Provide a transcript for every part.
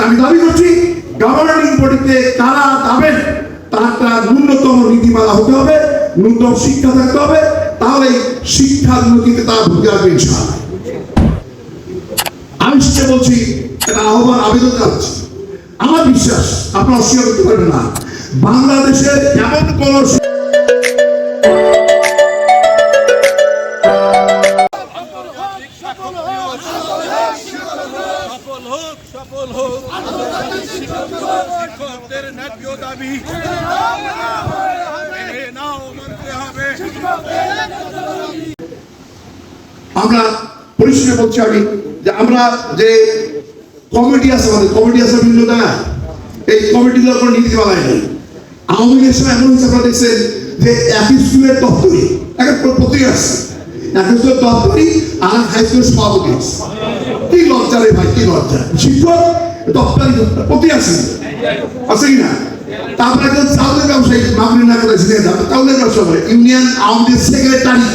আমি দাবি করছি গভর্নিং বডিতে কারা যাবেন তার একটা ন্যূনতম নীতিমালা হতে হবে, ন্যূনতম শিক্ষা থাকতে হবে, তাহলে শিক্ষার উন্নতিতে তারা ভূমিকা রাখবে ইনশাআল্লাহ। আমি সে বলছি একটা আহ্বান আবেদন জানাচ্ছি, আমার বিশ্বাস আপনারা অস্বীকার করতে পারবেন না, বাংলাদেশের এমন কোন আমরা পরিষ্কার বলছি আমি যে আমরা যে কমিটি আছে, আমাদের কমিটি আছে বিভিন্ন জায়গায়, এই কমিটিগুলোর কোনো নীতিমালা নেই। আওয়ামী লীগের সময় এমন হচ্ছে আপনারা দেখছেন যে একই স্কুলের দপ্তরি একটা প্রতীক আছে, একই স্কুলের দপ্তরি আর হাই স্কুলের সভাপতি কি লজ্জা রে ভাই, কি লজ্জা! শিক্ষক দপ্তরি প্রতীক আছে আছে কি না? তারপরে একজন চাউলের ব্যবসায়ী মামলি না করে চাউলের ব্যবসা করে ইউনিয়ন আওয়ামী লীগের সেক্রেটারি,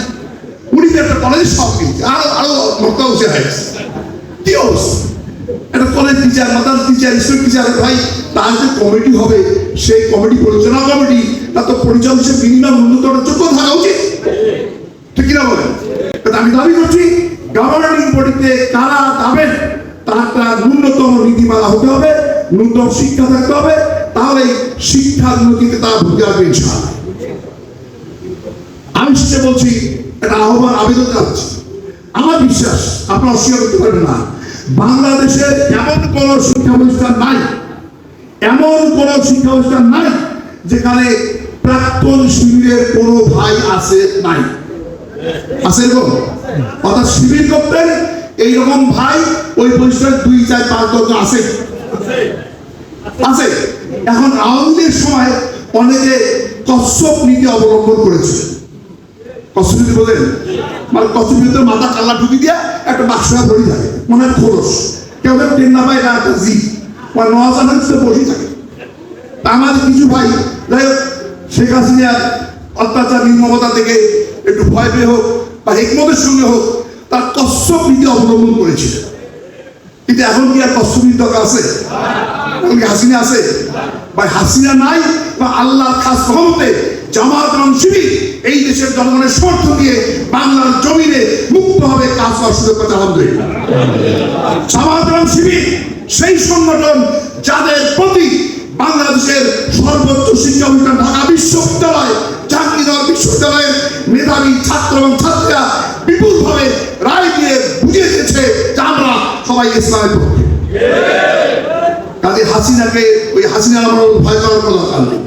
উনি একটা কলেজের সভাপতি, আরো মর্তা উঠে হয়েছে। কি অবস্থা! একটা college teacher, mother teacher, school teacher, ভাই তার যে কমিটি হবে সেই কমিটি পরিচালনা কমিটি, তার তো পরিচালক হিসেবে মিনিমাম ন্যূনতম যোগ্য থাকা উচিত, ঠিক কিনা বলেন? আমি দাবি করছি গভর্নিং বডিতে কারা যাবেন তার একটা ন্যূনতম নীতিমালা হতে হবে, ন্যূনতম শিক্ষা থাকতে হবে, তাহলে শিক্ষার উন্নতিতে তারা ভূমিকা রাখবে ইনশাআল্লাহ। আমি সে বলছি একটা আহ্বান আবেদন জানাচ্ছি, আমার বিশ্বাস আপনারা অস্বীকার করতে পারবেন না, বাংলাদেশের এমন কোন শিক্ষা প্রতিষ্ঠান নাই, এমন কোন শিক্ষা প্রতিষ্ঠান নাই যেখানে প্রাক্তন শিবিরের কোন ভাই আছে নাই, আছে এরকম? অর্থাৎ শিবির করতেন এইরকম ভাই ওই প্রতিষ্ঠান 2, 4, 5, 10 জন আছে আছে। এখন আওয়ামী লীগের সময় অনেকে কচ্ছপ নীতি অবলম্বন করেছে। কচ্ছপ নীতি বলেন মানে কচ্ছপ নীতি মাথা কাল্লা ঢুকি দিয়া একটা বাক্স ধরে থাকে, মনে হয় খোলস, কেউ ট্রেন না পায় একটা জি বা নজানের বসে থাকে। তা আমাদের কিছু ভাই যাই হোক শেখ হাসিনার অত্যাচার নির্মমতা থেকে একটু ভয় পেয়ে হোক বা হিকমতের সঙ্গে হোক তার কচ্ছপ নীতি অবলম্বন করেছিল। কিন্তু এখন কি আর কচ্ছপ নীতি দরকার আছে? এখন কি হাসিনা আছে? ভাই হাসিনা নাই বা আল্লাহর খাস রহমতে জামাত এবং শিবির এই দেশের জনগণের সমর্থন দিয়ে বাংলার জমিনে মুক্তভাবে কাজ করার সুযোগ পেতে আলহামদুলিল্লাহ। জামাত এবং শিবির সেই সংগঠন যাদের প্রতি বাংলাদেশের সর্বোচ্চ শিক্ষা প্রতিষ্ঠান ঢাকা বিশ্ববিদ্যালয়, জাহাঙ্গীরনগর বিশ্ববিদ্যালয়ের মেধাবী ছাত্র এবং ছাত্রীরা বিপুলভাবে রায় দিয়ে বুঝিয়ে দিয়েছে যে আমরা সবাই ইসলামের পক্ষে। কাজে হাসিনাকে ওই হাসিনার আমরা ভয় করার কোনো দরকার নেই।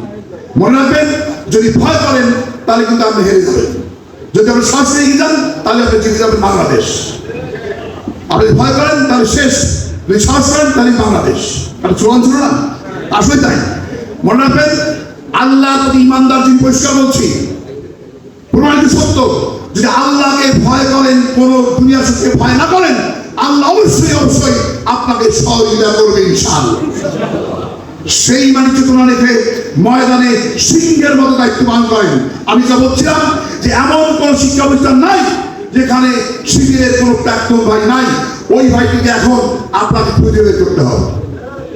মনে রাখবেন, যদি ভয় করেন তাহলে কিন্তু আপনি হেরে যাবেন, যদি আপনি সরাসরি এগিয়ে যান তাহলে আপনি জিতে যাবেন বাংলাদেশ। আপনি ভয় করেন তাহলে শেষ, যদি সাহস করেন তাহলে বাংলাদেশ। আর চলন ছিল না, আসলে তাই। মনে রাখবেন, আল্লাহ প্রতি ইমানদার যিনি পরিষ্কার বলছি প্রমাণিত সত্য, যদি আল্লাহকে ভয় করেন, কোন দুনিয়ার শক্তিকে ভয় না করেন, আল্লাহ অবশ্যই অবশ্যই আপনাকে সহযোগিতা করবে ইনশাআল্লাহ। সেই মানে চেতনা রেখে ময়দানে সিংহের মতো দায়িত্ব পালন করেন। আমি যা বলছিলাম যে এমন কোন শিক্ষা প্রতিষ্ঠান নাই যেখানে শিবিরের কোন প্রাক্তন ভাই নাই, ওই ভাইটিকে এখন আপনাকে খুঁজে বের করতে হবে।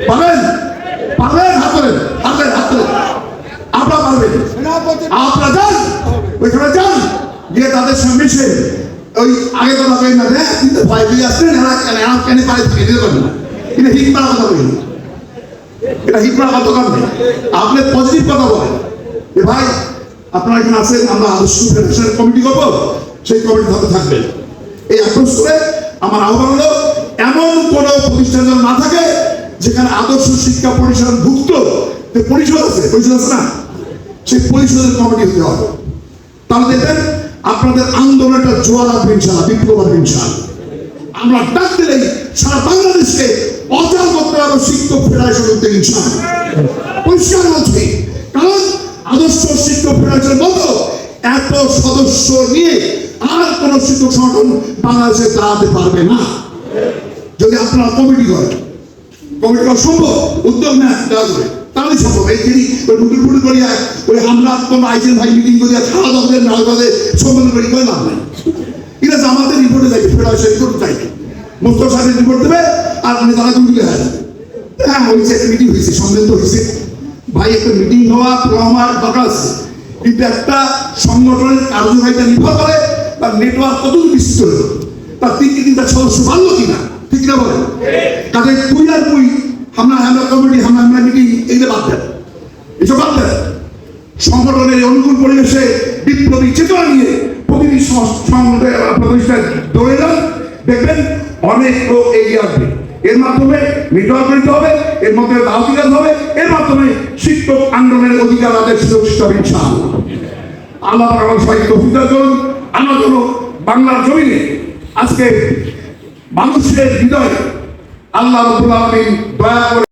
পাবেন? পাবেন? হাত তোলেন, হাতের হাত তোলেন। আপনারা পারবেন, আপনারা যান ওইখানে, যান গিয়ে তাদের সঙ্গে মিশে ওই আগে কথা কই না রে, কিন্তু ভয় পেয়ে আসছেন এরা কেন পারে থেকে দিতে পারবেন না, কিন্তু হিট মারা কথা বলি, এটা হিট মারা কথা কারণ নেই। আপনি পজিটিভ কথা বলেন যে ভাই আপনারা এখানে আছেন, আমরা আদর্শ ফেডারেশনের কমিটি করবো, সেই কমিটি হাতে থাকবেন। এই আক্রোশ করে আমার আহ্বান হলো এমন কোন প্রতিষ্ঠান যেন না থাকে যেখানে আদর্শ শিক্ষা পরিষদ ভুক্ত যে পরিষদ আছে, পরিষদ আছে না, সেই পরিষদের কমিটি হতে হবে। তাহলে দেখবেন আপনাদের আন্দোলনটা জোয়ার আসবে ইনশাআল্লাহ, বিপ্লব আসবে ইনশাআল্লাহ। আমরা ডাক দিলেই সারা বাংলাদেশকে অচল করতে পারবো শিক্ষক ফেডারেশন উদ্যোগ ইনশাআল্লাহ। পরিষ্কার বলছি, কারণ আদর্শ শিক্ষক ফেডারেশনের মতো এত সদস্য নিয়ে আর কোন শিক্ষক সংগঠন বাংলাদেশে দাঁড়াতে পারবে না। যদি আপনারা কমিটি করেন, কমিটি করা সম্ভব, উদ্যোগ নেন দেওয়া করে, তাহলে সম্ভব। এইখানে রুটি করিয়া ওই আমরা কোনো আইসেন ভাই মিটিং করিয়া খাওয়া দাওয়া করে নাড়া করে সম্বোধন করি করে লাভ নাই। এটা আমাদের রিপোর্টে যাবে, ফেডারেশন রিপোর্ট চাইবে, মুস্তফা সাহেবের রিপোর্ট দেবে আর মানে তারা গুলি হয়ে যাবে। হ্যাঁ হয়েছে, একটা মিটিং হয়েছে, সম্মেলন হয়েছে ভাই, একটা মিটিং হওয়ার দরকার আছে, কিন্তু একটা সংগঠনের কার্যকারিতা নির্ভর করে তার নেটওয়ার্ক কতটুকু বিস্তৃত হলো, তার তিনটা সদস্য বাড়লো কিনা, ঠিক না বলে? কাজে তুই আর তুই আমরা কমিটি আমরা মিটিং এইটা বাদ দেন, এসব বাদ দেন। সংগঠনের অনুকূল পরিবেশে বিপ্লবী চেতনা নিয়ে প্রতিটি প্রতিষ্ঠায় দৌড়ে যান, দেখবেন অনেক লোক এগিয়ে আসবে। এর মাধ্যমে নেটওয়ার্ক করতে হবে, এর মধ্যে দাওয়াতি কাজ হবে, এর মাধ্যমে শিক্ষক আন্দোলনের অধিকার আদায় সুরক্ষিত হবে ইনশাআল্লাহ। আল্লাহ আমার সবাইকে তৌফিক দান করুন। আমার জন্য বাংলার জমিনে আজকে মানুষের হৃদয়ে আল্লাহ রাব্বুল আলামিন দয়া করে